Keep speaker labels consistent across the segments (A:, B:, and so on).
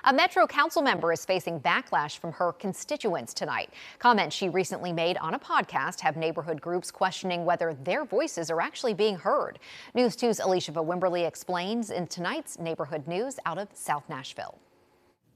A: A Metro Council member is facing backlash from her constituents tonight. Comments she recently made on a podcast have neighborhood groups questioning whether their voices are actually being heard. News 2's Alicia Wimberly explains in tonight's neighborhood news out of South Nashville.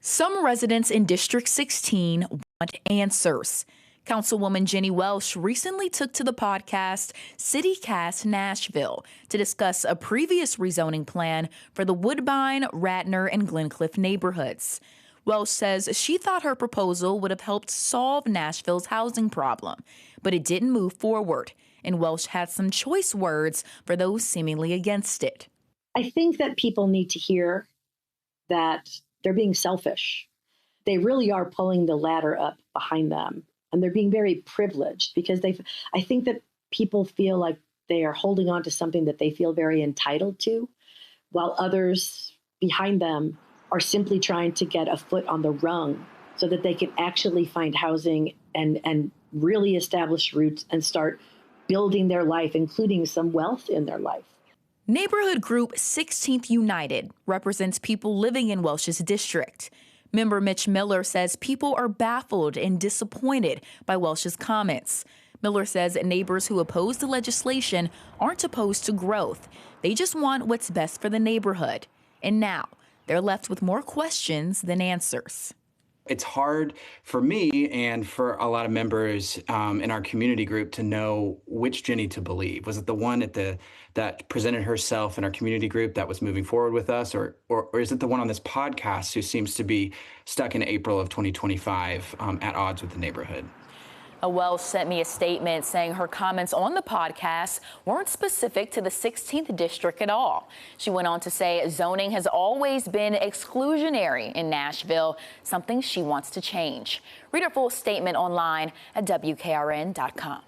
B: Some residents in District 16 want answers. Councilwoman Jenny Welsh recently took to the podcast CityCast Nashville to discuss a previous rezoning plan for the Woodbine, Radnor, and Glencliff neighborhoods. Welsh says she thought her proposal would have helped solve Nashville's housing problem, but it didn't move forward, and Welsh had some choice words for those seemingly against it.
C: I think that people need to hear that they're being selfish. They really are pulling the ladder up behind them. And they're being very privileged because I think that people feel like they are holding on to something that they feel very entitled to, while others behind them are simply trying to get a foot on the rung so that they can actually find housing and really establish roots and start building their life, including some wealth in their life.
B: Neighborhood group 16th United represents people living in Welsh's district. Member Mitch Miller says people are baffled and disappointed by Welsh's comments. Miller says neighbors who oppose the legislation aren't opposed to growth. They just want what's best for the neighborhood. And now they're left with more questions than answers.
D: It's hard for me and for a lot of members in our community group to know which Jenny to believe. Was it the one that presented herself in our community group that was moving forward with us, or is it the one on this podcast who seems to be stuck in April of 2025 at odds with the neighborhood?
B: Welsh sent me a statement saying her comments on the podcast weren't specific to the 16th district at all. She went on to say zoning has always been exclusionary in Nashville, something she wants to change. Read her full statement online at WKRN.com.